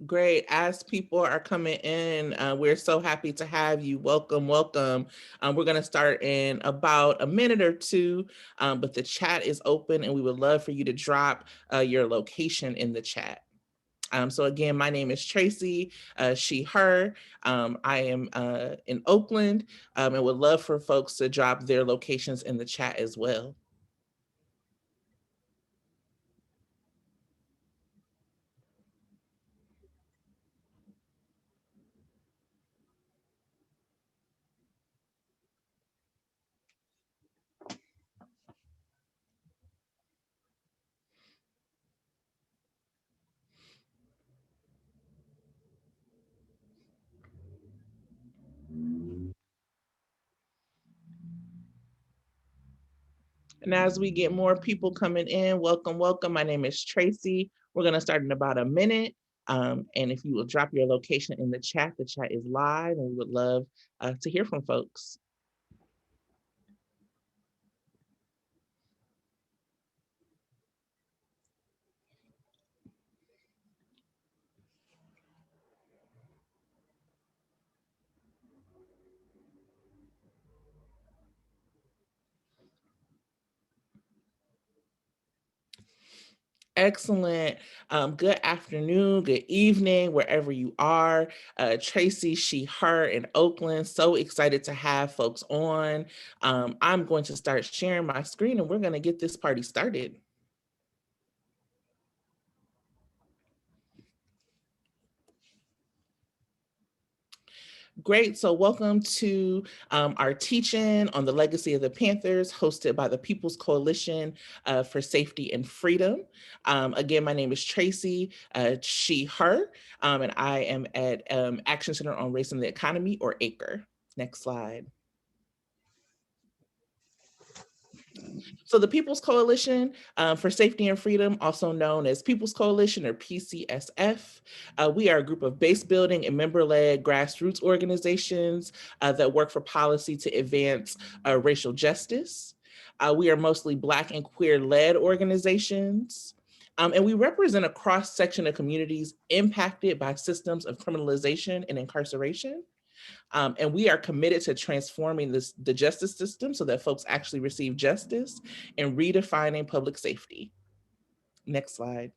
Great. As people are coming in, we're so happy to have you. Welcome, welcome. We're going to start in about a minute or two, but the chat is open and we would love for you to drop your location in the chat. So again, my name is Tracy, she, her. I am in Oakland and would love for folks to drop their locations in the chat as well. And as we get more people coming in, welcome, welcome. My name is Tracy. We're going to start in about a minute. And if you will drop your location in the chat is live and we would love to hear from folks. Excellent. Good afternoon, good evening, wherever you are. Tracy, she, her in Oakland. So excited to have folks on. I'm going to start sharing my screen and we're going to get this party started. Great. So, welcome to our teach-in on the legacy of the Panthers, hosted by the People's Coalition for Safety and Freedom. Again, my name is Tracy, she, her, and I am at Action Center on Race and the Economy, or ACRE. Next slide. So the People's Coalition for Safety and Freedom, also known as People's Coalition or PCSF, we are a group of base building and member-led grassroots organizations that work for policy to advance racial justice. We are mostly Black and queer-led organizations. And we represent a cross-section of communities impacted by systems of criminalization and incarceration. And we are committed to transforming the justice system so that folks actually receive justice and redefining public safety. Next slide.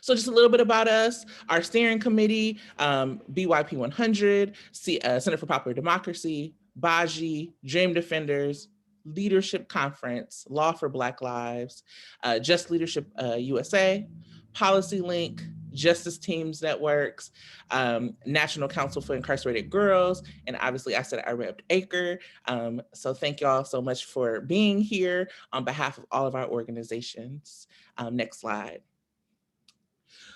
So just a little bit about us, our steering committee, BYP 100, Center for Popular Democracy, Baji, Dream Defenders, Leadership Conference, Law for Black Lives, Just Leadership USA, Policy Link, Justice Teams Networks, National Council for Incarcerated Girls, and obviously I said I repped ACRE. So thank y'all so much for being here on behalf of all of our organizations. Next slide.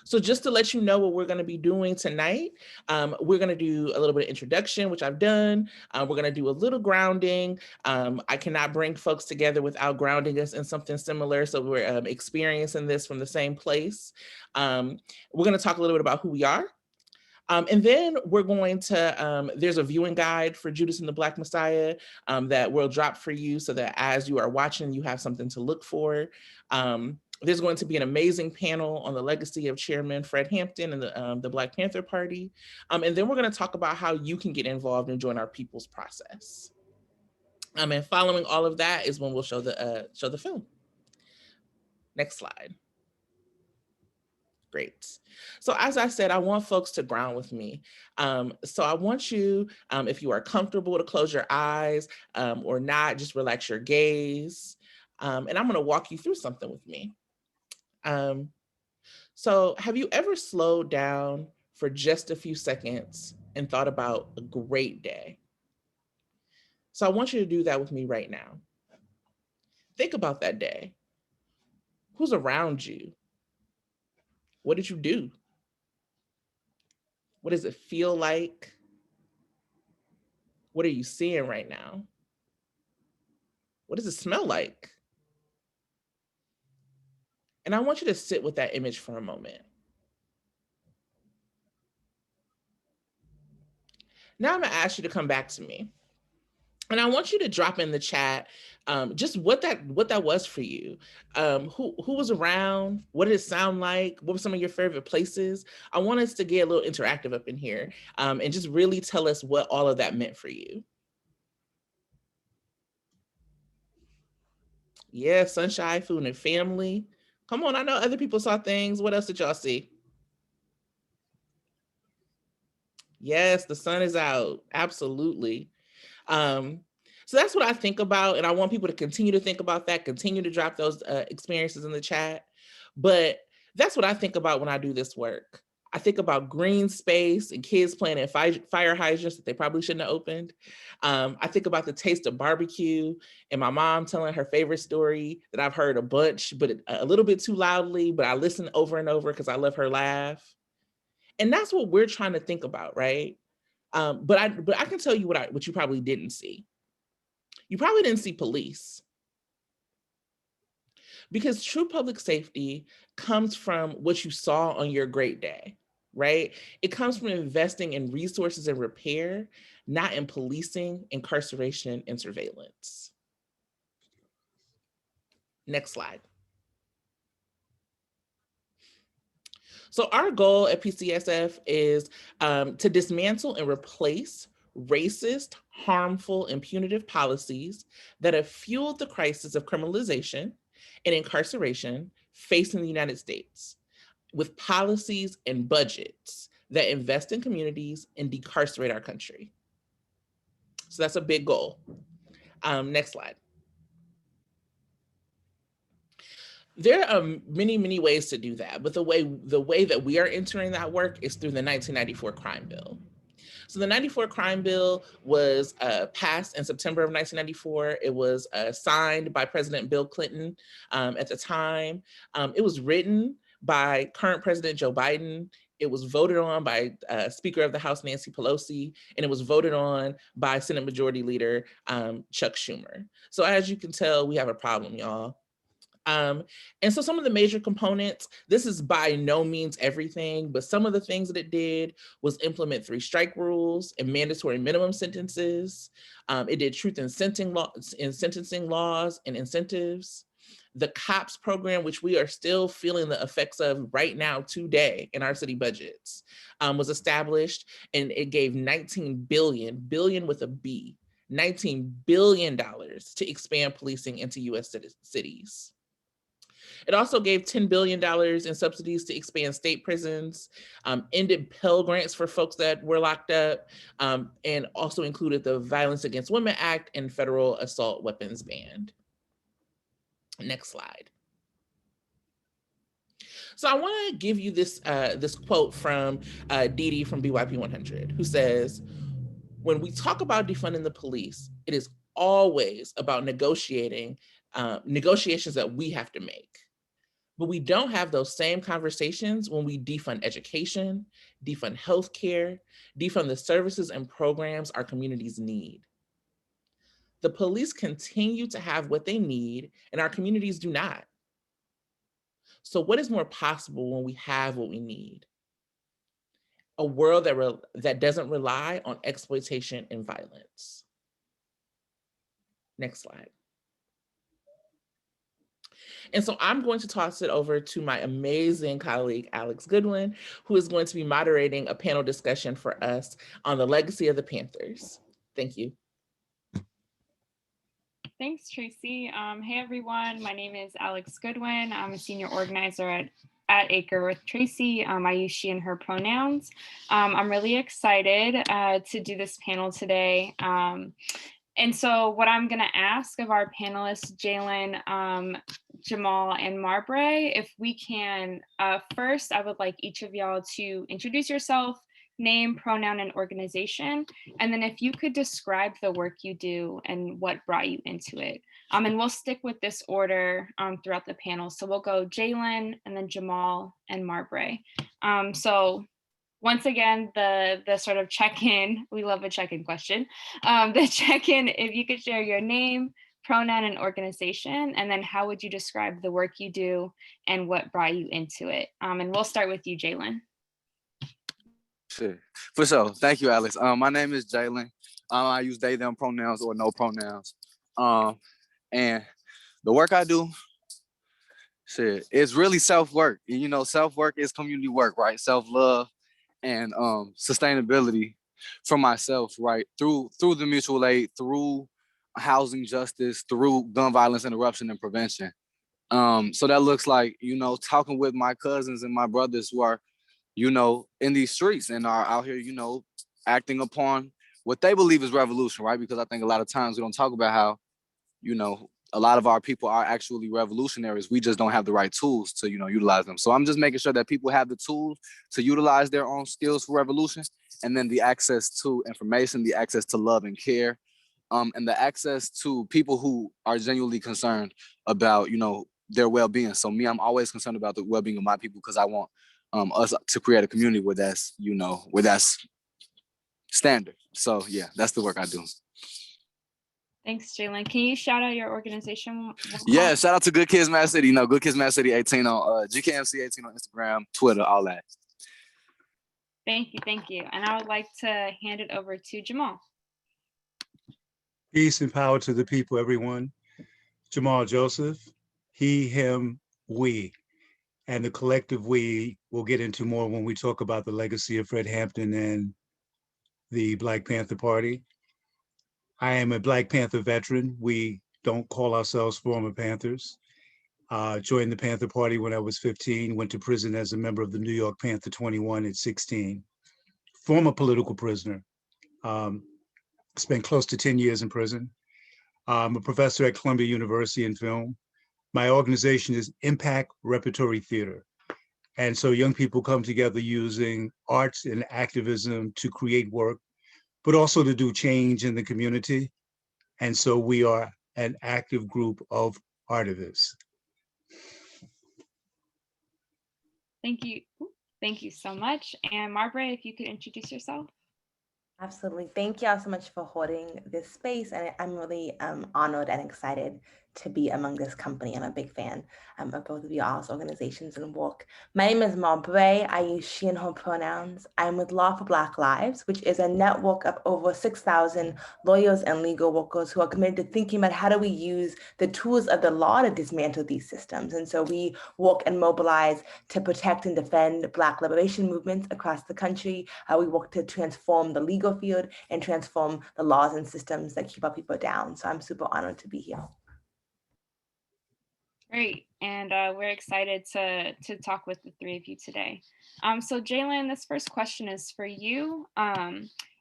So just to let you know what we're going to be doing tonight, we're going to do a little bit of introduction, which I've done. We're going to do a little grounding. I cannot bring folks together without grounding us in something similar. So we're experiencing this from the same place. We're going to talk a little bit about who we are. And then we're going to, there's a viewing guide for Judas and the Black Messiah that we'll drop for you so that as you are watching, you have something to look for. There's going to be an amazing panel on the legacy of Chairman Fred Hampton and the Black Panther Party. And then we're going to talk about how you can get involved and join our people's process. And following all of that is when we'll show the film. Next slide. Great. So as I said, I want folks to ground with me. So I want you, if you are comfortable, to close your eyes or not, just relax your gaze. And I'm going to walk you through something with me. So have you ever slowed down for just a few seconds and thought about a great day? So I want you to do that with me right now. Think about that day. Who's around you? What did you do? What does it feel like? What are you seeing right now? What does it smell like? And I want you to sit with that image for a moment. Now I'm going to ask you to come back to me. And I want you to drop in the chat just what that was for you. Who was around? What did it sound like? What were some of your favorite places? I want us to get a little interactive up in here and just really tell us what all of that meant for you. Yeah, sunshine, food, and family. Come on, I know other people saw things. What else did y'all see? Yes, the sun is out. Absolutely. Um, so that's what I think about. And I want people to continue to think about that, continue to drop those experiences in the chat. But that's what I think about when I do this work. I think about green space and kids playing at fire hydrants that they probably shouldn't have opened. I think about the taste of barbecue and my mom telling her favorite story that I've heard a bunch, but a little bit too loudly, but I listen over and over because I love her laugh. And that's what we're trying to think about, right? But I can tell you what you probably didn't see. You probably didn't see police, because true public safety comes from what you saw on your great day, right? It comes from investing in resources and repair, not in policing, incarceration, and surveillance. Next slide. So our goal at PCSF is to dismantle and replace racist, harmful, and punitive policies that have fueled the crisis of criminalization and incarceration facing the United States, with policies and budgets that invest in communities and decarcerate our country. So that's a big goal. Next slide. There are many, many ways to do that, but the way that we are entering that work is through the 1994 crime bill. So the 94 crime bill was passed in September of 1994. It was signed by President Bill Clinton at the time. It was written by current President Joe Biden. It was voted on by Speaker of the House Nancy Pelosi, and it was voted on by Senate Majority Leader Chuck Schumer. So as you can tell, we have a problem, y'all. And so some of the major components, this is by no means everything, but some of the things that it did was implement 3 strike rules and mandatory minimum sentences. It did truth in sentencing laws and incentives. The COPS program, which we are still feeling the effects of right now today in our city budgets, was established, and it gave $19 billion with a B, $19 billion to expand policing into US cities. It also gave $10 billion in subsidies to expand state prisons, ended Pell Grants for folks that were locked up, and also included the Violence Against Women Act and federal assault weapons ban. Next slide. So I want to give you this quote from Dee Dee from BYP 100, who says, "When we talk about defunding the police, it is always about negotiations that we have to make. But we don't have those same conversations when we defund education, defund healthcare, defund the services and programs our communities need. The police continue to have what they need, and our communities do not. So what is more possible when we have what we need? A world that doesn't rely on exploitation and violence." Next slide. And so I'm going to toss it over to my amazing colleague, Alex Goodwin, who is going to be moderating a panel discussion for us on the legacy of the Panthers. Thank you. Thanks, Tracy. Hey, everyone. My name is Alex Goodwin. I'm a senior organizer at Acre with Tracy. I use she and her pronouns. I'm really excited to do this panel today. And so what I'm going to ask of our panelists, Jalen, Jamal, and Marbre, if we can, first, I would like each of y'all to introduce yourself, name, pronoun, and organization. And then if you could describe the work you do and what brought you into it. And we'll stick with this order throughout the panel. So we'll go Jalen, and then Jamal, and Marbre. So once again, the sort of check-in, we love a check-in question. The check-in, if you could share your name, pronoun, and organization, and then how would you describe the work you do and what brought you into it? And we'll start with you, Jalen. Sure. For sure. Thank you, Alex. My name is Jalen. I use they, them pronouns or no pronouns. And the work I do, shit, it's really self-work. And, you know, self-work is community work, right? Self-love and sustainability for myself, right? Through the mutual aid, through housing justice, through gun violence interruption and prevention. So that looks like, you know, talking with my cousins and my brothers who are, you know, in these streets and are out here, you know, acting upon what they believe is revolution, right? Because I think a lot of times we don't talk about how, you know, a lot of our people are actually revolutionaries. We just don't have the right tools to, you know, utilize them. So I'm just making sure that people have the tools to utilize their own skills for revolution, and then the access to information, the access to love and care, and the access to people who are genuinely concerned about, you know, their well-being. So me, I'm always concerned about the well-being of my people because I want us to create a community where that's, you know, where that's standard. So yeah, that's the work I do. Thanks, Jalen. Can you shout out your organization? Yeah, shout out to Good Kids Mad City. You know, Good Kids Mad City 18 on GKMC 18 on Instagram, Twitter, all that. Thank you, thank you. And I would like to hand it over to Jamal. Peace and power to the people, everyone. Jamal Joseph, he, him, we, and the collective we will get into more when we talk about the legacy of Fred Hampton and the Black Panther Party. I am a Black Panther veteran. We don't call ourselves former Panthers. Joined the Panther Party when I was 15, went to prison as a member of the New York Panther 21 at 16. Former political prisoner. Spent close to 10 years in prison. I'm a professor at Columbia University in film. My organization is Impact Repertory Theater. And so young people come together using arts and activism to create work, but also to do change in the community. And so we are an active group of artivists. Thank you. Thank you so much. And Margaret, if you could introduce yourself. Absolutely. Thank y'all so much for holding this space. And I'm really honored and excited to be among this company. I'm a big fan of both of y'all's organizations and work. My name is Marbre. I use she and her pronouns. I'm with Law for Black Lives, which is a network of over 6,000 lawyers and legal workers who are committed to thinking about how do we use the tools of the law to dismantle these systems. And so we work and mobilize to protect and defend Black liberation movements across the country. We work to transform the legal field and transform the laws and systems that keep our people down. So I'm super honored to be here. Great, and we're excited to talk with the three of you today. So Jalen, this first question is for you.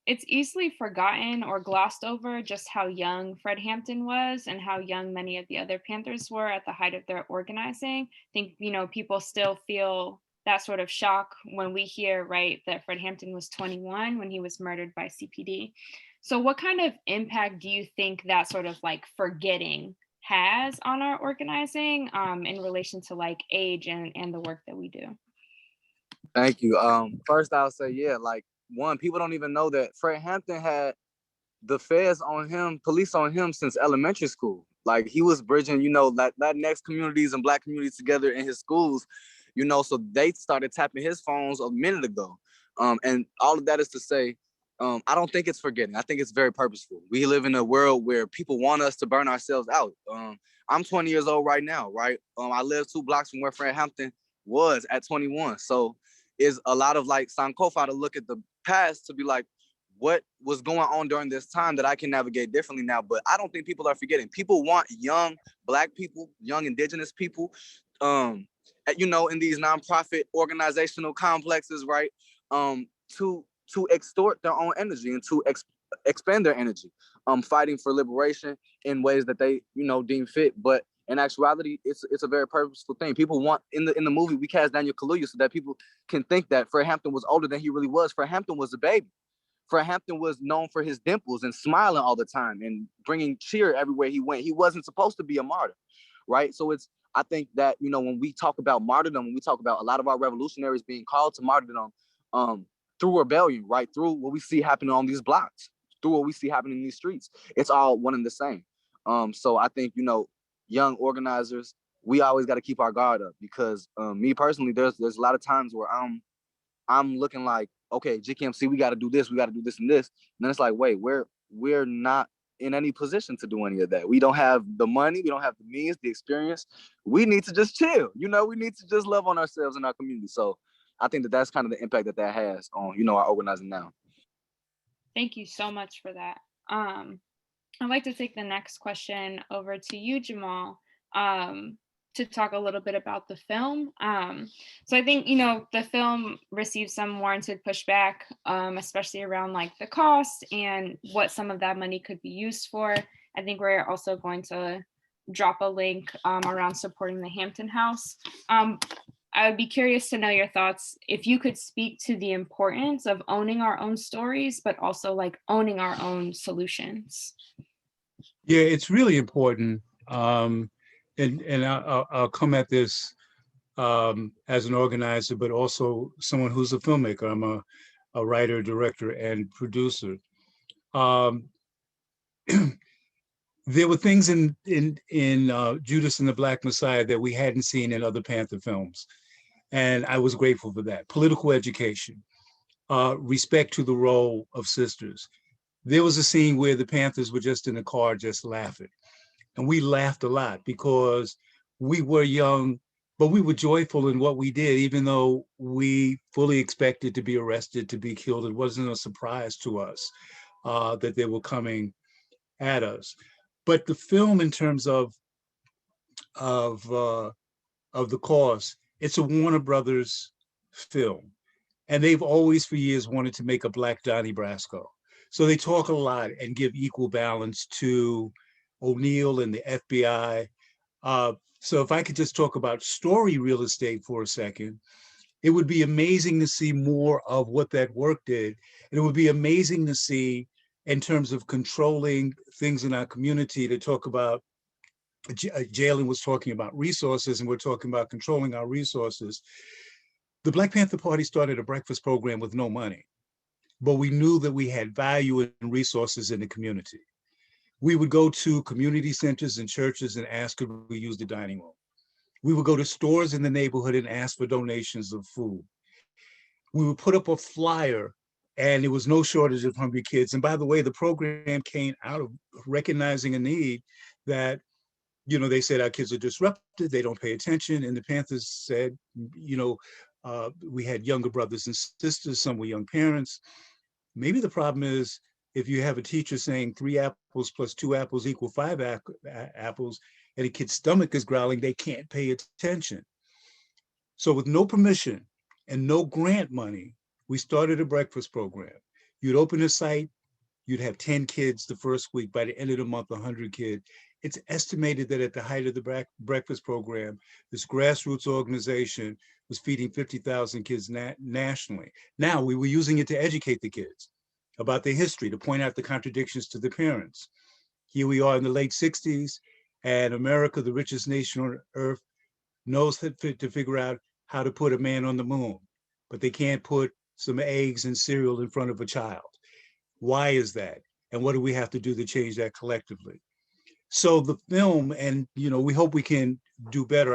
It's easily forgotten or glossed over just how young Fred Hampton was and how young many of the other Panthers were at the height of their organizing. I think, you know, people still feel that sort of shock when we hear, right, that Fred Hampton was 21 when he was murdered by CPD. So what kind of impact do you think that sort of like forgetting has on our organizing in relation to like age and the work that we do? Thank you. First I'll say, yeah, like one, people don't even know that Fred Hampton had the feds on him, police on him since elementary school. Like he was bridging, you know, that next communities and Black communities together in his schools, you know, so they started tapping his phones a minute ago. And all of that is to say, I don't think it's forgetting. I think it's very purposeful. We live in a world where people want us to burn ourselves out. I'm 20 years old right now, right? I live 2 blocks from where Fred Hampton was at 21. So it's a lot of like Sankofa to look at the past to be like, what was going on during this time that I can navigate differently now. But I don't think people are forgetting. People want young Black people, young Indigenous people, you know, in these nonprofit organizational complexes, right? To extort their own energy and to expend their energy, fighting for liberation in ways that they, you know, deem fit. But in actuality, it's a very purposeful thing. People want in the movie we cast Daniel Kaluuya so that people can think that Fred Hampton was older than he really was. Fred Hampton was a baby. Fred Hampton was known for his dimples and smiling all the time and bringing cheer everywhere he went. He wasn't supposed to be a martyr, right? So I think that, you know, when we talk about martyrdom, when we talk about a lot of our revolutionaries being called to martyrdom, through rebellion, right? Through what we see happening on these blocks, through what we see happening in these streets, it's all one and the same. So I think, you know, young organizers, we always got to keep our guard up because me personally, there's a lot of times where I'm I'm looking like, okay, GKMC, we got to do this, we got to do this and this. And then it's like, wait, we're not in any position to do any of that. We don't have the money, we don't have the means, the experience. We need to just chill. You know, we need to just love on ourselves and our community. So I think that that's kind of the impact that has on, you know, our organizing now. Thank you so much for that. I'd like to take the next question over to you, Jamal, to talk a little bit about the film. So I think, you know, the film received some warranted pushback, especially around like the cost and what some of that money could be used for. I think we're also going to drop a link around supporting the Hampton House. I would be curious to know your thoughts if you could speak to the importance of owning our own stories, but also like owning our own solutions. Yeah, it's really important. And I'll come at this as an organizer, but also someone who's a filmmaker. I'm a writer, director, and producer. There were things in Judas and the Black Messiah that we hadn't seen in other Panther films. And I was grateful for that. Political education, respect to the role of sisters. There was a scene where the Panthers were just in the car, just laughing. And we laughed a lot because we were young, but we were joyful in what we did, even though we fully expected to be arrested, to be killed. It wasn't a surprise to us that they were coming at us. But the film, in terms of the cause, it's a Warner Brothers film. And they've always for years wanted to make a Black Donnie Brasco. So they talk a lot and give equal balance to O'Neill and the FBI. So if I could just talk about story real estate for a second, it would be amazing to see more of what that work did. And it would be amazing to see in terms of controlling things in our community, to talk about, Jalen was talking about resources, and we're talking about controlling our resources. The Black Panther Party started a breakfast program with no money, but we knew that we had value and resources in the community. We would go to community centers and churches and ask could we use the dining room. We would go to stores in the neighborhood and ask for donations of food. We would put up a flyer, and there was no shortage of hungry kids. And by the way, the program came out of recognizing a need that, you know, they said our kids are disrupted, they don't pay attention. And the Panthers said, you know, we had younger brothers and sisters, some were young parents. Maybe the problem is if you have a teacher saying 3 apples plus 2 apples equal 5 apples, and a kid's stomach is growling, they can't pay attention. So with no permission and no grant money, we started a breakfast program. You'd open a site, you'd have 10 kids the first week. By the end of the month, 100 kids. It's estimated that at the height of the breakfast program, this grassroots organization was feeding 50,000 kids nationally. Now, we were using it to educate the kids about their history, to point out the contradictions to the parents. Here we are in the late 60s, and America, the richest nation on earth, knows to figure out how to put a man on the moon, but they can't put some eggs and cereal in front of a child. Why is that? And what do we have to do to change that collectively? So the film, and you know, we hope we can do better.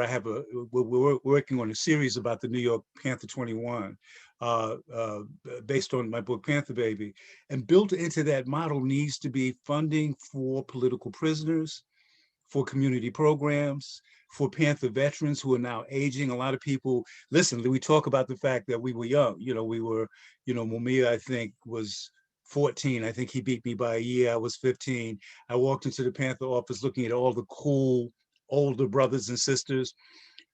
We're working on a series about the New York Panther 21, based on my book, Panther Baby. And built into that model needs to be funding for political prisoners, for community programs, for Panther veterans who are now aging. A lot of people, listen, we talk about the fact that we were young. You know, we were, you know, Mumia, I think, was 14. I think he beat me by a year. I was 15. I walked into the Panther office looking at all the cool older brothers and sisters.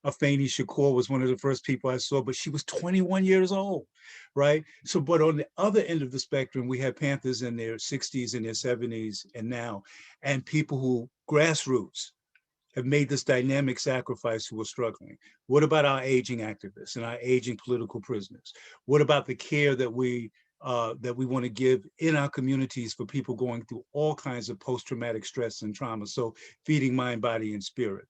Afeni Shakur was one of the first people I saw, but she was 21 years old, right? So, but on the other end of the spectrum, we have Panthers in their 60s and their 70s and now, and people who grassroots have made this dynamic sacrifice who are struggling. What about our aging activists and our aging political prisoners? What about the care that we want to give in our communities for people going through all kinds of post-traumatic stress and trauma? So feeding mind, body, and spirit.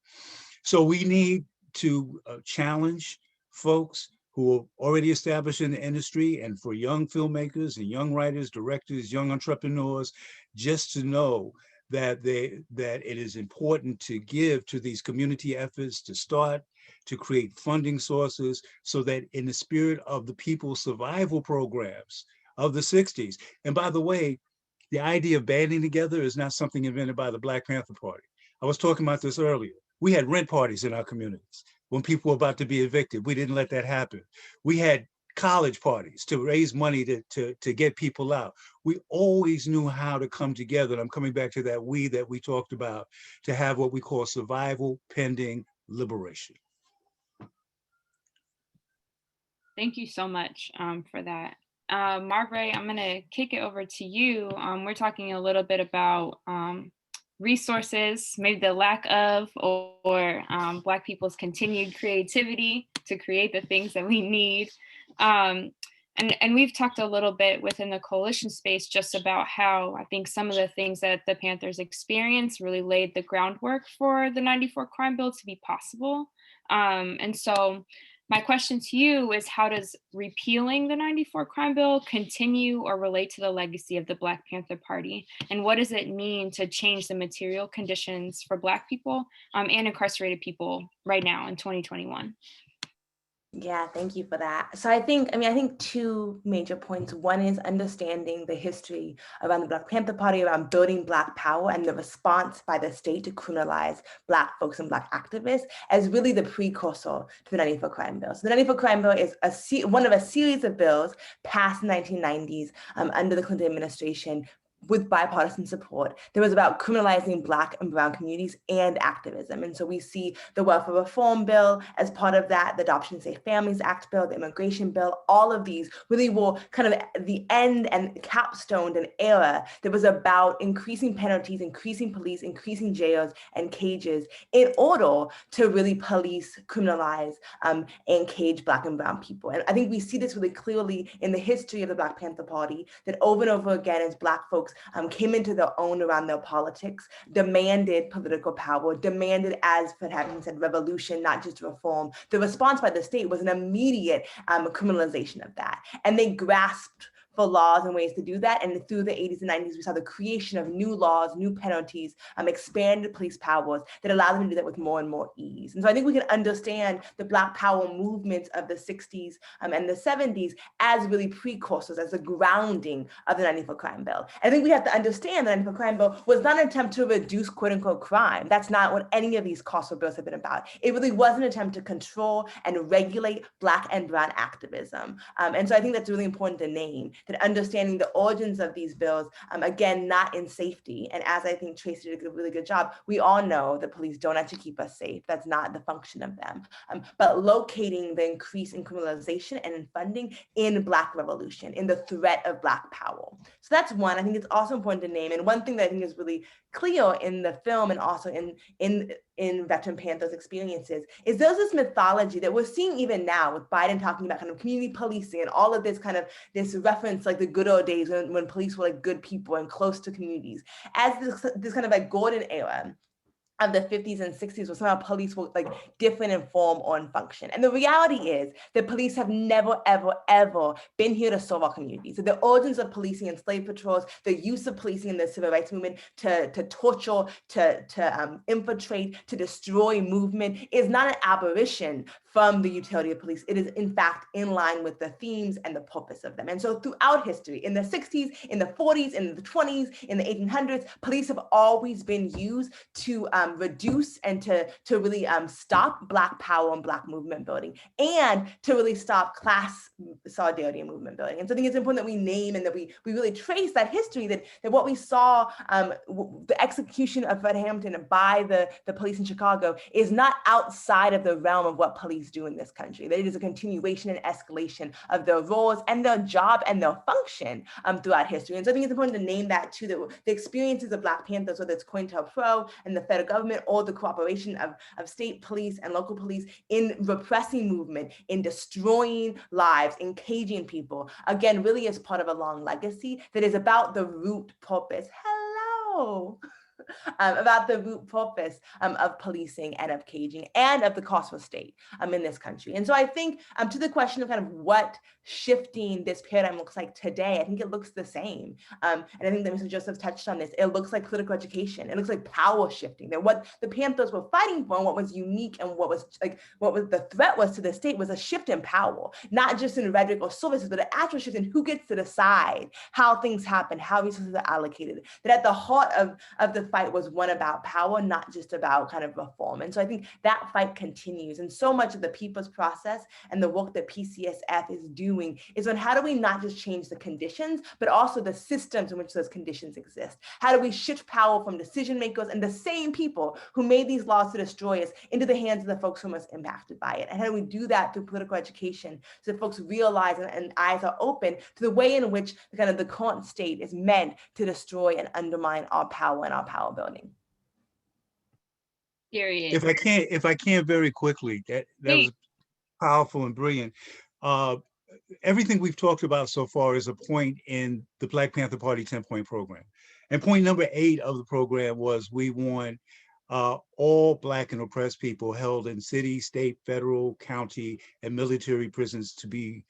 So we need to challenge folks who are already established in the industry, and for young filmmakers and young writers, directors, young entrepreneurs, just to know that it is important to give to these community efforts, to start to create funding sources so that in the spirit of the people's survival programs of the 60s. And by the way, the idea of banding together is not something invented by the Black Panther Party. I was talking about this earlier. We had rent parties in our communities when people were about to be evicted. We didn't let that happen. We had college parties to raise money to get people out. We always knew how to come together. And I'm coming back to that we talked about, to have what we call survival pending liberation. Thank you so much for that. Margaret, I'm going to kick it over to you. We're talking a little bit about resources, maybe the lack of, or Black people's continued creativity to create the things that we need. And we've talked a little bit within the coalition space just about how I think some of the things that the Panthers experienced really laid the groundwork for the '94 crime bill to be possible. And so my question to you is, how does repealing the '94 crime bill continue or relate to the legacy of the Black Panther Party? And what does it mean to change the material conditions for Black people and incarcerated people right now in 2021? Yeah, thank you for that. So I think two major points. One is understanding the history around the Black Panther Party, around building Black power and the response by the state to criminalize Black folks and Black activists as really the precursor to the '94 crime bill. So the '94 crime bill is one of a series of bills passed in the 1990s under the Clinton administration, with bipartisan support, that was about criminalizing Black and Brown communities and activism. And so we see the welfare reform bill as part of that, the Adoption Safe Families Act bill, the immigration bill. All of these really were kind of the end and capstoned an era that was about increasing penalties, increasing police, increasing jails and cages in order to really police, criminalize, and cage Black and Brown people. And I think we see this really clearly in the history of the Black Panther Party, that over and over again, as Black folks came into their own around their politics, demanded political power, demanded, as Fred Hampton said, revolution, not just reform. The response by the state was an immediate criminalization of that. And they grasped for laws and ways to do that. And through the 80s and 90s, we saw the creation of new laws, new penalties, expanded police powers that allowed them to do that with more and more ease. And so I think we can understand the Black power movements of the 60s and the 70s as really precursors, as a grounding of the '94 crime bill. And I think we have to understand that the '94 crime bill was not an attempt to reduce quote unquote crime. That's not what any of these coastal bills have been about. It really was an attempt to control and regulate Black and Brown activism. And so I think that's really important to name, that understanding the origins of these bills, again, not in safety. And as I think Tracy did a really good job, we all know that police don't actually keep us safe. That's not the function of them. But locating the increase in criminalization and in funding in Black revolution, in the threat of Black power. So that's one. I think it's also important to name. And one thing that I think is really clear in the film and also in Veteran Panthers experiences is there's this mythology that we're seeing even now with Biden talking about kind of community policing and all of this kind of this reference like the good old days when police were like good people and close to communities, as this kind of like golden era of the 50s and 60s where somehow police were like different in form or in function. And the reality is that police have never, ever, ever been here to serve our communities. So the origins of policing and slave patrols, the use of policing in the civil rights movement to torture, to infiltrate, to destroy movement is not an aberration from the utility of police. It is in fact in line with the themes and the purpose of them. And so throughout history, in the 60s, in the 40s, in the 20s, in the 1800s, police have always been used to reduce and to really stop Black power and Black movement building, and to really stop class solidarity and movement building. And so I think it's important that we name and that we really trace that history, that what we saw, the execution of Fred Hampton by the police in Chicago is not outside of the realm of what police do in this country. That it is a continuation and escalation of their roles and their job and their function throughout history. And so I think it's important to name that too, that the experiences of Black Panthers, whether it's COINTELPRO and the federal government or the cooperation of state police and local police in repressing movement, in destroying lives, in caging people, again, really is part of a long legacy that is about the root purpose. Hello. about the root purpose of policing and of caging and of the cost for state in this country. And so I think to the question of kind of what shifting this paradigm looks like today, I think it looks the same. And I think that Mr. Joseph touched on this. It looks like political education. It looks like power shifting. That what the Panthers were fighting for and what was unique and what was the threat was to the state was a shift in power, not just in rhetoric or services, but an actual shift in who gets to decide how things happen, how resources are allocated. That at the heart of the fight was one about power, not just about kind of reform. And so I think that fight continues. And so much of the people's process and the work that PCSF is doing is on how do we not just change the conditions, but also the systems in which those conditions exist. How do we shift power from decision makers and the same people who made these laws to destroy us into the hands of the folks who are most impacted by it? And how do we do that through political education so that folks realize and eyes are open to the way in which the current state is meant to destroy and undermine our power and our power building. Period. If I can very quickly, that was powerful and brilliant. Everything we've talked about so far is a point in the Black Panther Party 10-point program. And point number 8 of the program was we want all Black and oppressed people held in city, state, federal, county, and military prisons to be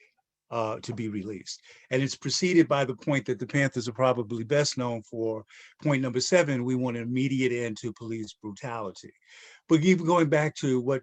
released. And it's preceded by the point that the Panthers are probably best known for. Point number 7, we want an immediate end to police brutality. But even going back to what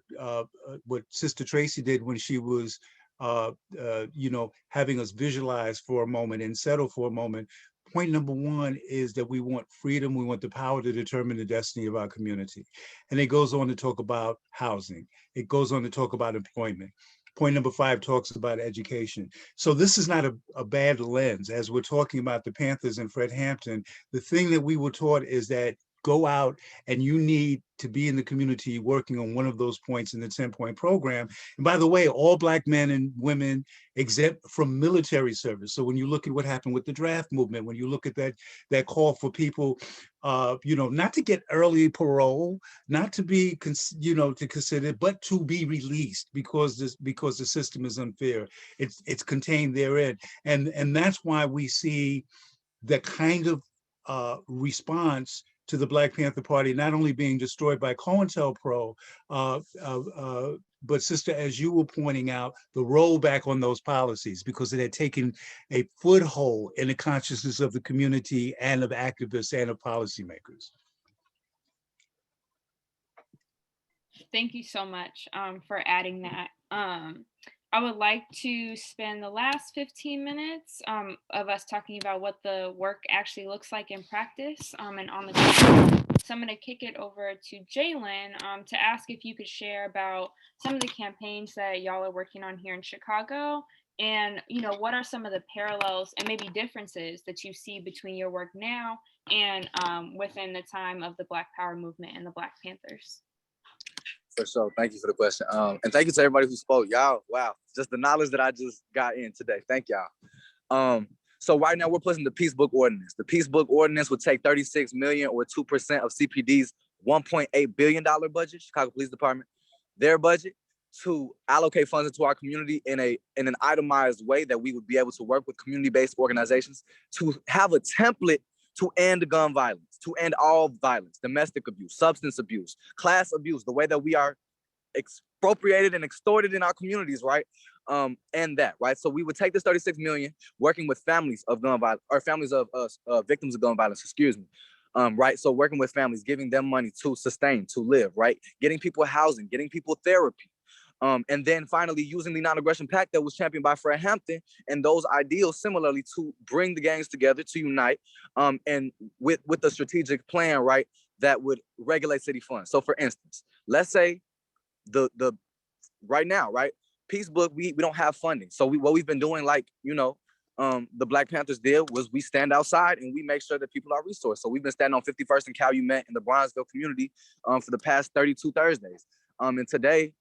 Sister Tracy did when she was having us visualize for a moment and settle for a moment, point number 1 is that we want freedom. We want the power to determine the destiny of our community. And it goes on to talk about housing. It goes on to talk about employment. Point number 5 talks about education. So this is not a bad lens. As we're talking about the Panthers and Fred Hampton, the thing that we were taught is that go out and you need to be in the community working on one of those points in the 10-point program. And by the way, all Black men and women exempt from military service. So when you look at what happened with the draft movement, when you look at that call for people, not to get early parole, not to be, to consider, but to be released because the system is unfair. It's contained therein. And that's why we see the kind of response to the Black Panther Party not only being destroyed by COINTELPRO, but sister, as you were pointing out, the rollback on those policies because it had taken a foothold in the consciousness of the community and of activists and of policymakers. Thank you so much for adding that. I would like to spend the last 15 minutes of us talking about what the work actually looks like in practice and on the ground. So I'm going to kick it over to Jalen to ask if you could share about some of the campaigns that y'all are working on here in Chicago and, what are some of the parallels and maybe differences that you see between your work now and within the time of the Black Power movement and the Black Panthers? For sure. Thank you for the question. And thank you to everybody who spoke. Y'all, wow, just the knowledge that I just got in today. Thank y'all. So right now we're pushing the Peace Book Ordinance. The Peace Book Ordinance would take 36 million or 2% of CPD's $1.8 billion budget, Chicago Police Department, their budget, to allocate funds into our community in an itemized way that we would be able to work with community-based organizations to have a template to end gun violence, to end all violence, domestic abuse, substance abuse, class abuse, the way that we are expropriated and extorted in our communities, right? And that, right? So we would take this 36 million, working with families of gun violence, or families of victims of gun violence, excuse me, right? So working with families, giving them money to sustain, to live, right? Getting people housing, getting people therapy. And then finally using the non-aggression pact that was championed by Fred Hampton and those ideals similarly to bring the gangs together, to unite, and with a strategic plan, right, that would regulate city funds. So for instance, let's say the right now, right, Peace Book, we don't have funding. So what we've been doing, like, the Black Panthers did was we stand outside and we make sure that people are resourced. So we've been standing on 51st and Calumet in the Bronzeville community for the past 32 Thursdays. And today,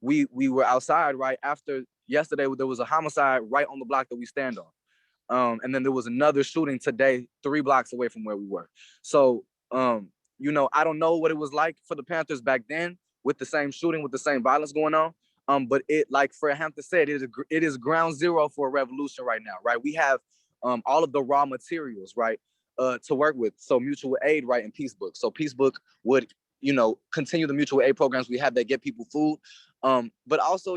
we were outside right after yesterday. There was a homicide right on the block that we stand on. And then there was another shooting today, 3 blocks away from where we were. So, I don't know what it was like for the Panthers back then with the same shooting, with the same violence going on. But it, like Fred Hampton said, it is ground zero for a revolution right now, right? We have all of the raw materials, right? to work with. So mutual aid, right, and Peace Book. So Peace Book would, continue the mutual aid programs we have that get people food, but also,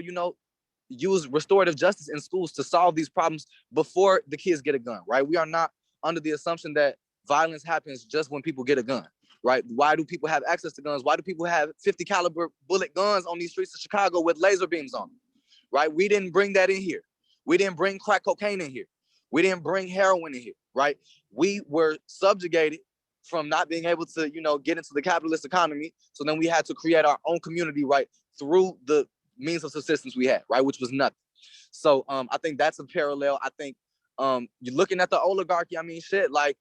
use restorative justice in schools to solve these problems before the kids get a gun, right? We are not under the assumption that violence happens just when people get a gun, right? Why do people have access to guns? Why do people have 50 caliber bullet guns on these streets of Chicago with laser beams on them, right? We didn't bring that in here. We didn't bring crack cocaine in here. We didn't bring heroin in here, right? We were subjugated from not being able to, get into the capitalist economy. So then we had to create our own community, right, through the means of subsistence we had, right, which was nothing. So I think that's a parallel. I think you're looking at the oligarchy. I mean, shit, like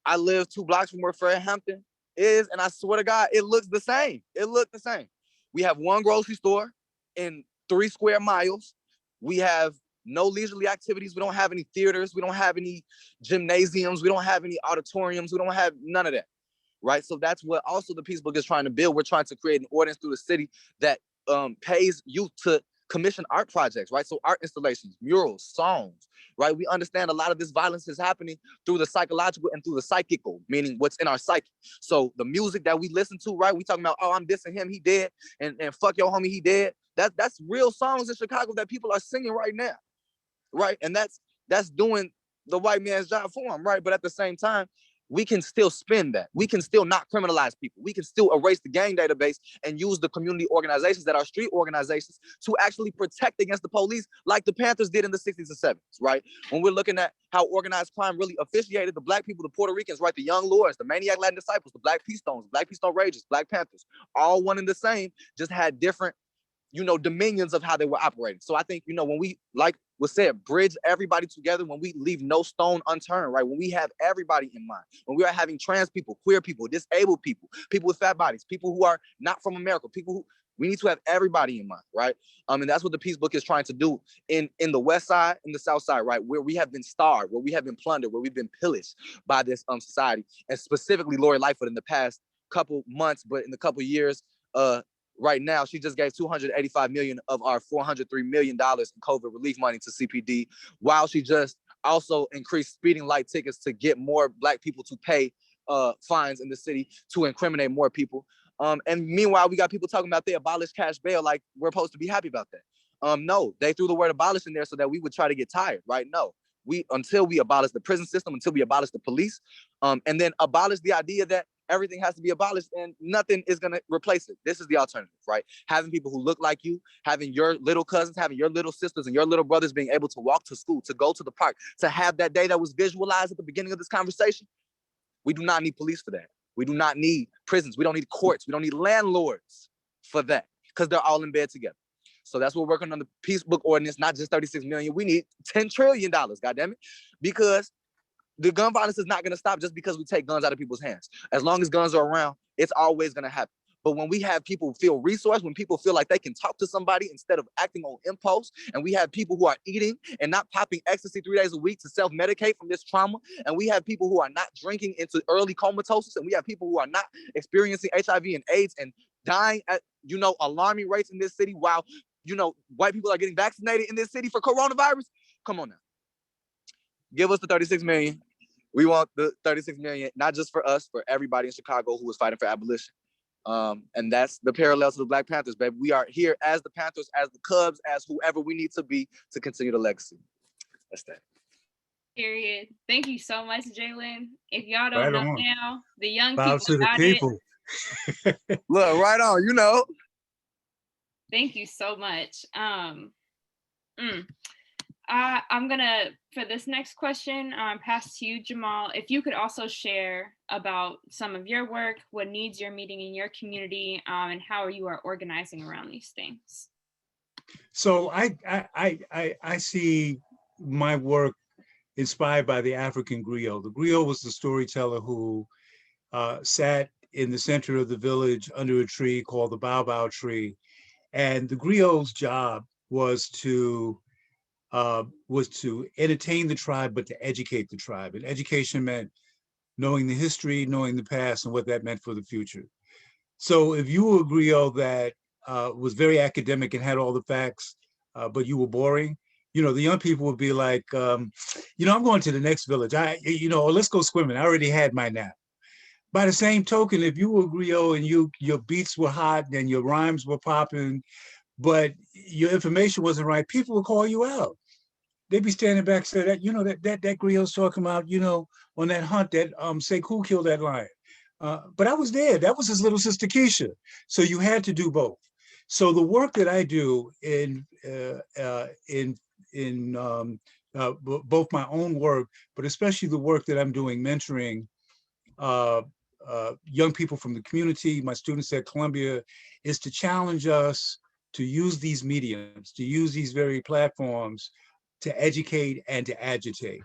I live 2 blocks from where Fred Hampton is, and I swear to God, it looks the same. It looked the same. We have one grocery store in 3 square miles. We have no leisurely activities. We don't have any theaters. We don't have any gymnasiums. We don't have any auditoriums. We don't have none of that, right? So that's what also the Peace Book is trying to build. We're trying to create an ordinance through the city that pays youth to commission art projects, right? So art installations, murals, songs, right? We understand a lot of this violence is happening through the psychological and through the psychical, meaning what's in our psyche. So the music that we listen to, right? We talking about, oh, I'm dissing him, he dead, and fuck your homie, he dead. That's real songs in Chicago that people are singing right now, right? And that's doing the white man's job for him, right? But at the same time, we can still spin that. We can still not criminalize people. We can still erase the gang database and use the community organizations that are street organizations to actually protect against the police like the Panthers did in the 60s and 70s, right? When we're looking at how organized crime really officiated the Black people, the Puerto Ricans, right? The Young Lords, the Maniac Latin Disciples, the Black Peace Stones, Black Peace Stone Rages, Black Panthers, all one and the same, just had different, dominions of how they were operating. So I think, when we, like was said, bridge everybody together, when we leave no stone unturned, right? When we have everybody in mind, when we are having trans people, queer people, disabled people, people with fat bodies, people who are not from America, people who, we need to have everybody in mind, right? And that's what the Peace Book is trying to do in the West Side, in the South Side, right? Where we have been starved, where we have been plundered, where we've been pillaged by this society, and specifically Lori Lightfoot in the past couple months, but in the couple years, right now, she just gave $285 million of our $403 million in COVID relief money to CPD, while she just also increased speeding light tickets to get more Black people to pay fines in the city to incriminate more people. And meanwhile, we got people talking about they abolished cash bail, like we're supposed to be happy about that. No, they threw the word abolish in there so that we would try to get tired, right? No, until we abolish the prison system, until we abolish the police, and then abolish the idea that everything has to be abolished and nothing is going to replace it. This is the alternative, right? Having people who look like you, having your little cousins, having your little sisters and your little brothers being able to walk to school, to go to the park, to have that day that was visualized at the beginning of this conversation. We do not need police for that. We do not need prisons. We don't need courts. We don't need landlords for that, because they're all in bed together. So that's what we're working on, the Peace Book ordinance, not just 36 million. We need $10 trillion, goddammit, because the gun violence is not going to stop just because we take guns out of people's hands. As long as guns are around, it's always going to happen. But when we have people feel resourced, when people feel like they can talk to somebody instead of acting on impulse, and we have people who are eating and not popping ecstasy 3 days a week to self-medicate from this trauma, and we have people who are not drinking into early comatosis, and we have people who are not experiencing HIV and AIDS and dying at, alarming rates in this city, while, white people are getting vaccinated in this city for coronavirus. Come on now. Give us the 36 million. We want the 36 million, not just for us, for everybody in Chicago who is fighting for abolition. And that's the parallels to the Black Panthers, baby. We are here as the Panthers, as the Cubs, as whoever we need to be to continue the legacy. That's that. Period. Thank you so much, Jalen. If y'all don't Right know on. now, the young Bow people to the got people. it. Look, right on, Thank you so much. I'm gonna, for this next question, pass to you, Jamal. If you could also share about some of your work, what needs you're meeting in your community, and how you are organizing around these things. So I see my work inspired by the African griot. The griot was the storyteller who sat in the center of the village under a tree called the Baobab tree. And the griot's job was to entertain the tribe, but to educate the tribe. And education meant knowing the history, knowing the past, and what that meant for the future. So if you were a griot that was very academic and had all the facts, but you were boring, You know, the young people would be like, you know, I'm going to the next village. Let's go swimming. I already had my nap. By the same token, if you were griot and your beats were hot and your rhymes were popping, but your information wasn't right, people would call you out. They'd be standing back, say that, you know, that griot's talking about, you know, on that hunt that say who killed that lion. But I was there. That was his little sister Keisha. So you had to do both. So the work that I do both my own work, but especially the work that I'm doing mentoring uh, young people from the community, my students at Columbia, is to challenge us to use these mediums, to use these very platforms to educate and to agitate,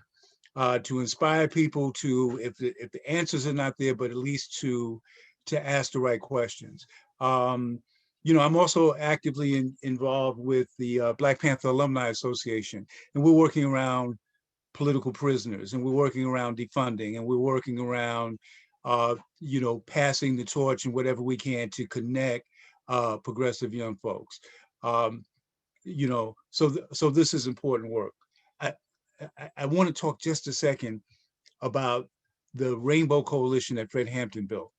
to inspire people to, if the answers are not there, but at least to ask the right questions. You know, I'm also actively involved with the Black Panther Alumni Association, and we're working around political prisoners, and we're working around defunding, and we're working around, you know, passing the torch and whatever we can to connect progressive young folks. You know, so this is important work. I, I want to talk just a second about the Rainbow Coalition that Fred Hampton built.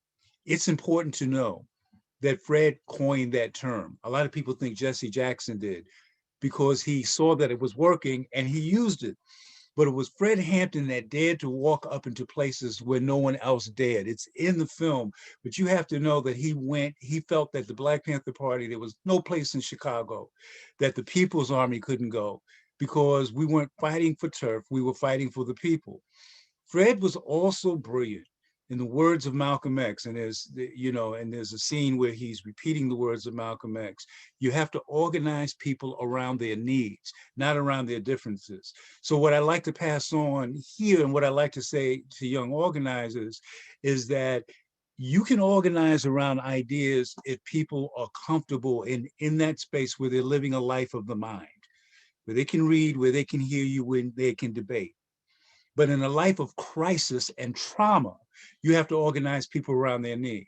It's important to know that Fred coined that term. A lot of people think Jesse Jackson did because he saw that it was working and he used it. But it was Fred Hampton that dared to walk up into places where no one else dared. It's in the film, but you have to know that he felt that the Black Panther Party, there was no place in Chicago that the People's Army couldn't go because we weren't fighting for turf, we were fighting for the people. Fred was also brilliant. In the words of Malcolm X, and there's a scene where he's repeating the words of Malcolm X. You have to organize people around their needs, not around their differences. So what I like to pass on here, and what I like to say to young organizers, is that you can organize around ideas if people are comfortable in that space where they're living a life of the mind, where they can read, where they can hear you, when they can debate. But in a life of crisis and trauma, you have to organize people around their needs.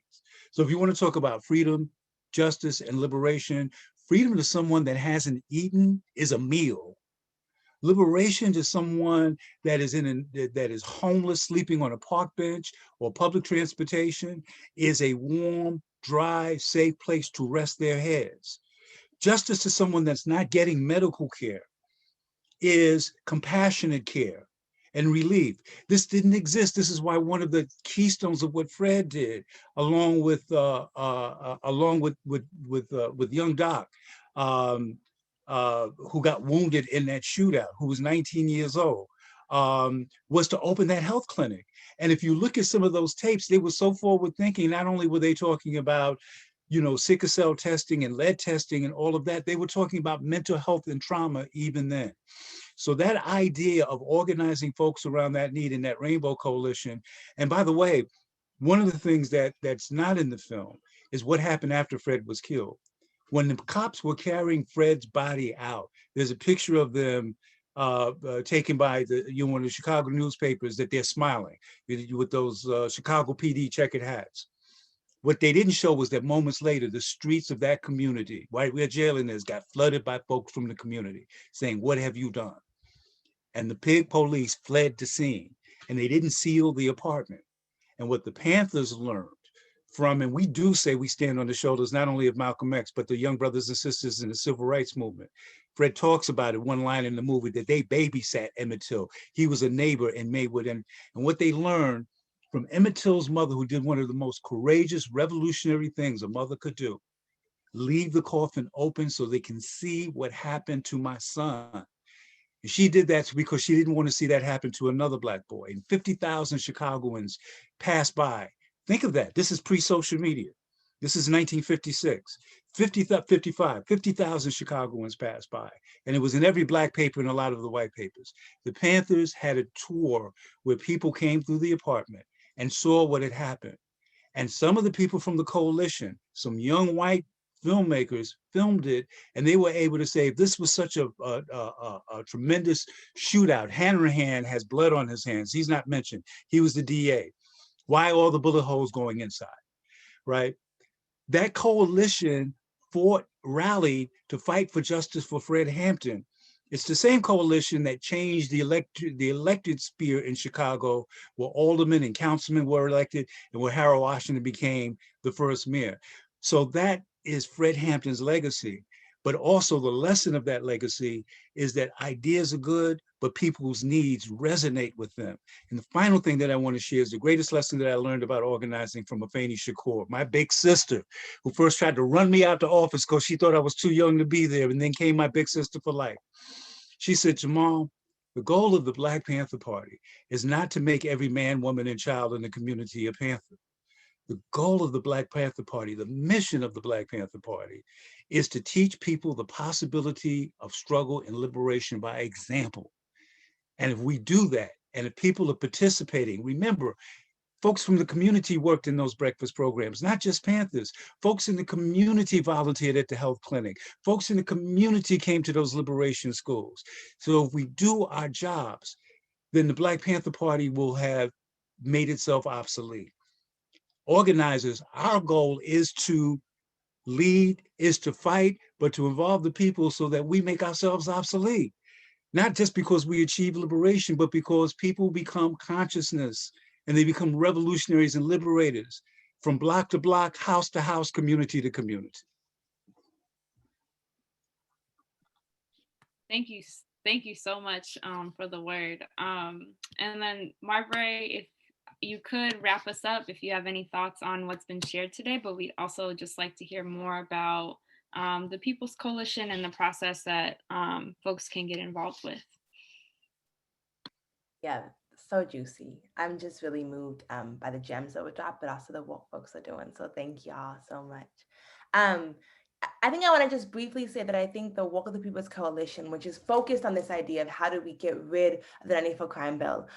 So if you want to talk about freedom, justice, and liberation, freedom to someone that hasn't eaten is a meal. Liberation to someone that is homeless, sleeping on a park bench or public transportation, is a warm, dry, safe place to rest their heads. Justice to someone that's not getting medical care is compassionate care and relief. This didn't exist. This is why one of the keystones of what Fred did, along with young Doc, who got wounded in that shootout, who was 19 years old, was to open that health clinic. And if you look at some of those tapes, they were so forward thinking. Not only were they talking about, you know, sickle cell testing and lead testing and all of that, they were talking about mental health and trauma even then. So that idea of organizing folks around that need in that Rainbow Coalition, and by the way, one of the things that's not in the film is what happened after Fred was killed. When the cops were carrying Fred's body out, there's a picture of them taken by one of the Chicago newspapers, that they're smiling with those Chicago PD checkered hats. What they didn't show was that moments later, the streets of that community, right where Jalen is, got flooded by folks from the community saying, "What have you done?" And the pig police fled the scene, and they didn't seal the apartment. And what the Panthers learned from, and we do say we stand on the shoulders not only of Malcolm X, but the young brothers and sisters in the civil rights movement. Fred talks about it one line in the movie, that they babysat Emmett Till. He was a neighbor in Maywood. And what they learned from Emmett Till's mother, who did one of the most courageous, revolutionary things a mother could do, leave the coffin open so they can see what happened to my son. And she did that because she didn't want to see that happen to another Black boy. And 50,000 Chicagoans passed by. Think of that. This is pre-social media. This is 1956. 50,000 Chicagoans passed by. And it was in every Black paper and a lot of the white papers. The Panthers had a tour where people came through the apartment and saw what had happened. And some of the people from the coalition, some young white filmmakers, filmed it, and they were able to say, this was such a tremendous shootout. Hanrahan has blood on his hands. He's not mentioned. He was the DA. Why all the bullet holes going inside, right? That coalition rallied to fight for justice for Fred Hampton. It's the same coalition that changed the elected sphere in Chicago, where aldermen and councilmen were elected, and where Harold Washington became the first mayor. So that is Fred Hampton's legacy. But also the lesson of that legacy is that ideas are good, but people's needs resonate with them. And the final thing that I want to share is the greatest lesson that I learned about organizing from Afeni Shakur, my big sister, who first tried to run me out the office because she thought I was too young to be there, and then came my big sister for life. She said, Jamal, the goal of the Black Panther Party is not to make every man, woman, and child in the community a Panther. The goal of the Black Panther Party, the mission of the Black Panther Party, is to teach people the possibility of struggle and liberation by example. And if we do that, and if people are participating, remember, folks from the community worked in those breakfast programs, not just Panthers. Folks in the community volunteered at the health clinic. Folks in the community came to those liberation schools. So if we do our jobs, then the Black Panther Party will have made itself obsolete. Organizers, our goal is to lead, is to fight, but to involve the people so that we make ourselves obsolete. Not just because we achieve liberation, but because people become consciousness and they become revolutionaries and liberators from block to block, house to house, community to community. Thank you. Thank you so much for the word. And then Marbury, if you could wrap us up if you have any thoughts on what's been shared today, but we'd also just like to hear more about the People's Coalition and the process that folks can get involved with. Yeah, so juicy. I'm just really moved by the gems that were dropped, but also the work folks are doing. So thank y'all so much. I think I want to just briefly say that I think the work of the People's Coalition, which is focused on this idea of how do we get rid of the 94 crime bill,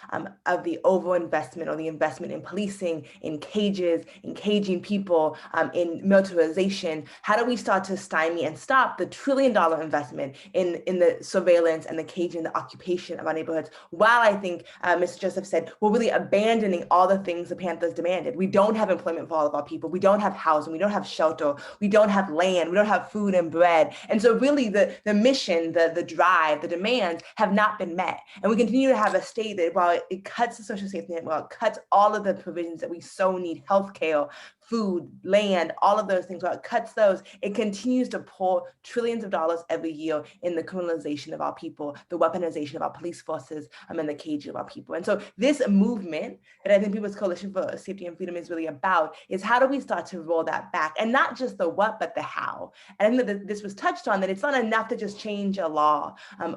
of the overinvestment or the investment in policing, in cages, in caging people, in militarization. How do we start to stymie and stop the $1 trillion investment in the surveillance and the caging, the occupation of our neighborhoods? While I think Mr. Joseph said, we're really abandoning all the things the Panthers demanded. We don't have employment for all of our people. We don't have housing. We don't have shelter. We don't have land. We don't have food and bread. And so really the mission, the drive, the demands have not been met. And we continue to have a state that while it cuts the social safety net, while it cuts all of the provisions that we so need, healthcare, food, land, all of those things, while it cuts those, it continues to pour trillions of dollars every year in the criminalization of our people, the weaponization of our police forces, and the caging of our people. And so this movement that I think People's Coalition for Safety and Freedom is really about is how do we start to roll that back? And not just the what, but the how. And I think that this was touched on, that it's not enough to just change a law,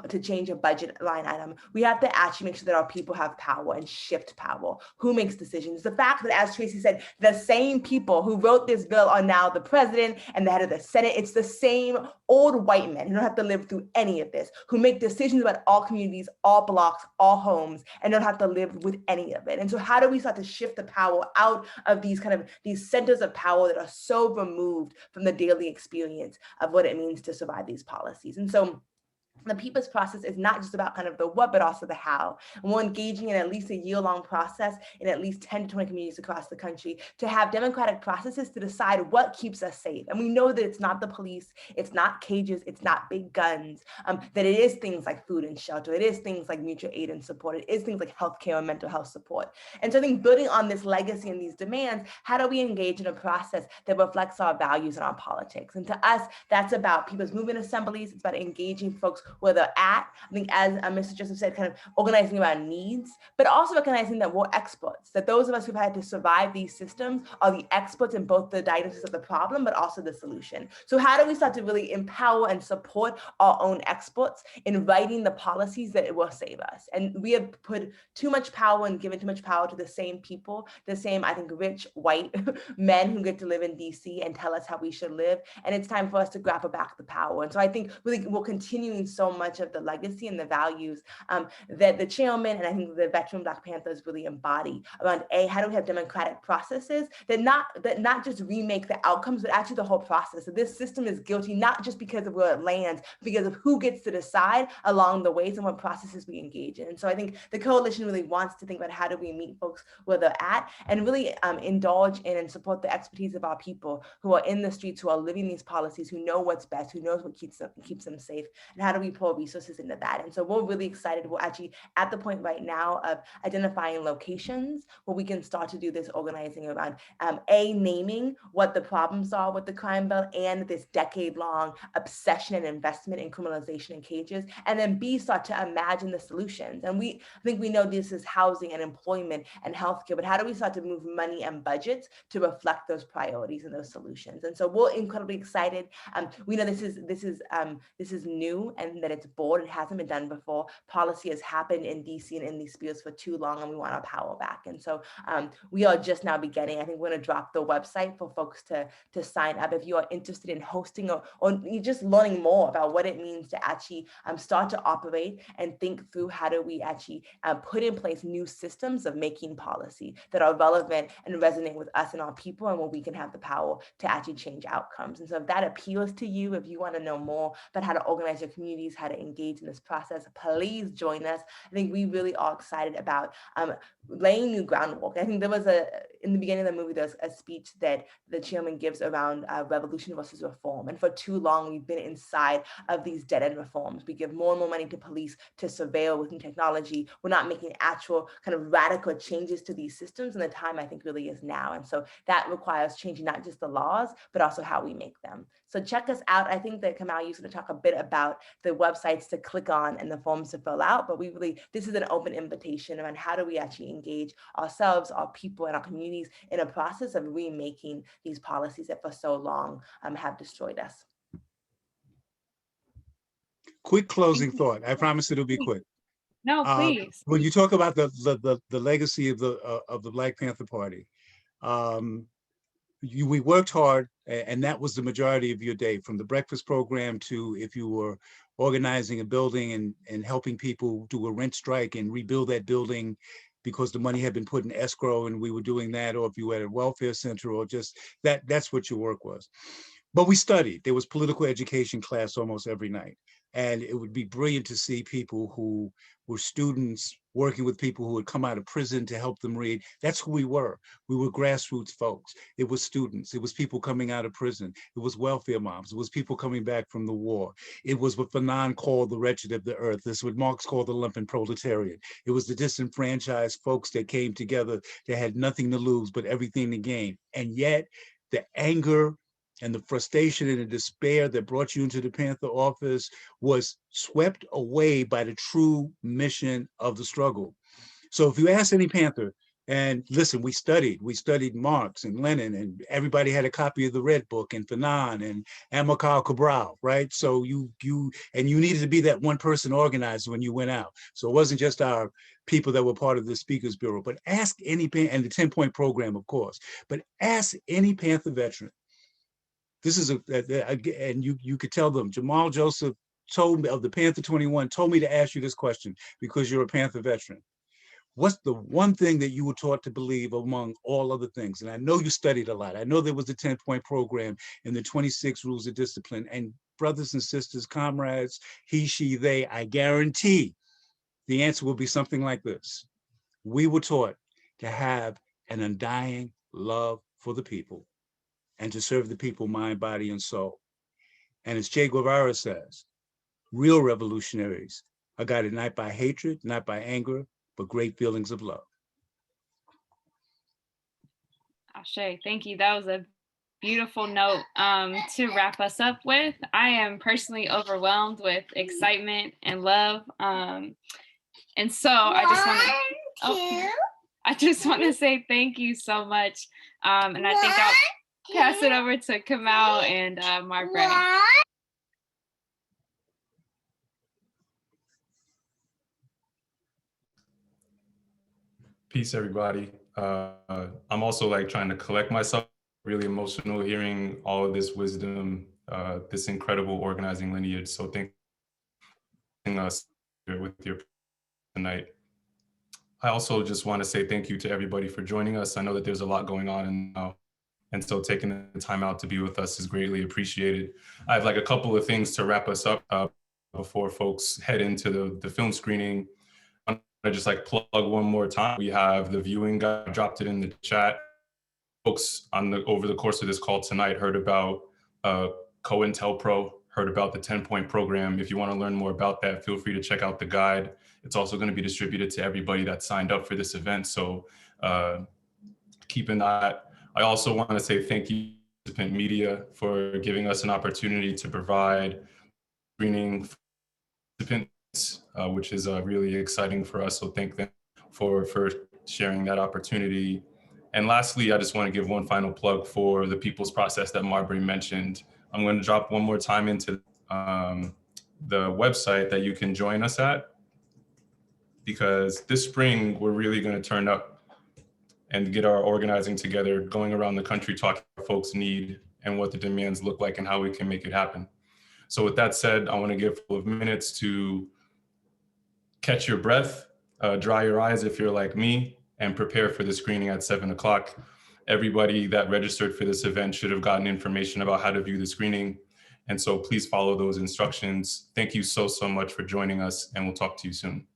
to change a budget line item. We have to actually make sure that our people have power and shift power. Who makes decisions? The fact that, as Tracy said, the same people who wrote this bill are now the president and the head of the Senate. It's the same old white men who don't have to live through any of this, who make decisions about all communities, all blocks, all homes, and don't have to live with any of it. And so how do we start to shift the power out of these centers of power that are so removed from the daily experience of what it means to survive these policies? And so the people's process is not just about kind of the what, but also the how. And we're engaging in at least a year-long process in at least 10 to 20 communities across the country to have democratic processes to decide what keeps us safe. And we know that it's not the police, it's not cages, it's not big guns, that it is things like food and shelter, it is things like mutual aid and support, it is things like healthcare and mental health support. And so I think building on this legacy and these demands, how do we engage in a process that reflects our values and our politics? And to us, that's about people's movement assemblies, it's about engaging folks where they're at. I think, as Mr. Joseph said, kind of organizing around needs, but also recognizing that we're experts, that those of us who've had to survive these systems are the experts in both the diagnosis of the problem, but also the solution. So how do we start to really empower and support our own experts in writing the policies that will save us? And we have put too much power and given too much power to the same people, the same, I think, rich white men who get to live in DC and tell us how we should live. And it's time for us to grapple back the power. And so I think really we're continuing so much of the legacy and the values that the chairman and I think the veteran Black Panthers really embody around how do we have democratic processes that not just remake the outcomes, but actually the whole process. So this system is guilty, not just because of where it lands, but because of who gets to decide along the ways and what processes we engage in. And so I think the coalition really wants to think about how do we meet folks where they're at and really indulge in and support the expertise of our people who are in the streets, who are living these policies, who know what's best, who knows what keeps them safe, and how do we pour resources into that. And so we're really excited. We're actually at the point right now of identifying locations where we can start to do this organizing around naming what the problems are with the crime bill and this decade-long obsession and investment in criminalization and cages, and then B, start to imagine the solutions. And I think we know this is housing and employment and healthcare, but how do we start to move money and budgets to reflect those priorities and those solutions? And so we're incredibly excited. We know this is new and that it's bold. It hasn't been done before. Policy has happened in DC and in these fields for too long, and we want our power back. And so we are just now beginning. I think we're going to drop the website for folks to sign up if you are interested in hosting or you're just learning more about what it means to actually start to operate and think through how do we actually put in place new systems of making policy that are relevant and resonate with us and our people, and where we can have the power to actually change outcomes. And so if that appeals to you, if you want to know more about how to organize your communities, how to engage in this process, please join us. I think we really are excited about laying new groundwork. I think there was in the beginning of the movie, there's a speech that the chairman gives around revolution versus reform. And for too long, we've been inside of these dead-end reforms. We give more and more money to police to surveil with new technology. We're not making actual kind of radical changes to these systems. And the time, I think, really is now. And so that requires changing not just the laws, but also how we make them. So check us out. I think that Kamal used to talk a bit about the websites to click on and the forms to fill out, but this is an open invitation around how do we actually engage ourselves, our people, and our communities in a process of remaking these policies that for so long have destroyed us. Quick closing thought. I promise it'll be quick. No, please. When you talk about the legacy of the Black Panther Party, we worked hard, and that was the majority of your day, from the breakfast program to if you were organizing a building and helping people do a rent strike and rebuild that building because the money had been put in escrow and we were doing that, or if you were at a welfare center, or just that's what your work was. But we studied. There was political education class almost every night. And it would be brilliant to see people who were students working with people who had come out of prison to help them read. That's who we were. We were grassroots folks. It was students. It was people coming out of prison. It was welfare moms. It was people coming back from the war. It was what Fanon called the wretched of the earth. This is what Marx called the lumpen proletariat. It was the disenfranchised folks that came together that had nothing to lose but everything to gain. And yet the anger and the frustration and the despair that brought you into the Panther office was swept away by the true mission of the struggle. So if you ask any Panther, and listen, we studied Marx and Lenin, and everybody had a copy of the Red Book and Fanon and Amilcar Cabral, right? So you needed to be that one person organizer when you went out. So it wasn't just our people that were part of the Speakers Bureau, but ask any, and the 10-point program, of course, but ask any Panther veteran. This is and you could tell them, Jamal Joseph told me, of the Panther 21, told me to ask you this question because you're a Panther veteran. What's the one thing that you were taught to believe among all other things? And I know you studied a lot. I know there was the 10-point program and the 26 rules of discipline. And brothers and sisters, comrades, he, she, they, I guarantee the answer will be something like this. We were taught to have an undying love for the people and to serve the people, mind, body, and soul. And as Che Guevara says, real revolutionaries are guided not by hatred, not by anger, but great feelings of love. Ashe, thank you. That was a beautiful note to wrap us up with. I am personally overwhelmed with excitement and love. And so I just want to say thank you so much. And I think I'll pass it over to Kamal and Margaret. Peace, everybody. I'm also trying to collect myself, really emotional hearing all of this wisdom, this incredible organizing lineage. So thank us with your tonight. I also just want to say thank you to everybody for joining us. I know that there's a lot going on now, and so taking the time out to be with us is greatly appreciated. I have a couple of things to wrap us up before folks head into the film screening. I'm gonna just plug one more time. We have the viewing guide, dropped it in the chat. Folks over the course of this call tonight heard about COINTELPRO, heard about the 10-point program. If you want to learn more about that, feel free to check out the guide. It's also going to be distributed to everybody that signed up for this event. So keep an eye. I also want to say thank you to Participant Media for giving us an opportunity to provide screening for participants, which is really exciting for us. So thank them for sharing that opportunity. And lastly, I just want to give one final plug for the People's Process that Marbury mentioned. I'm going to drop one more time into the website that you can join us at, because this spring, we're really going to turn up and get our organizing together, going around the country, talking what folks need and what the demands look like and how we can make it happen. So with that said, I want to give a couple of minutes to catch your breath, dry your eyes if you're like me, and prepare for the screening at 7 o'clock. Everybody that registered for this event should have gotten information about how to view the screening. And so please follow those instructions. Thank you so much for joining us, and we'll talk to you soon.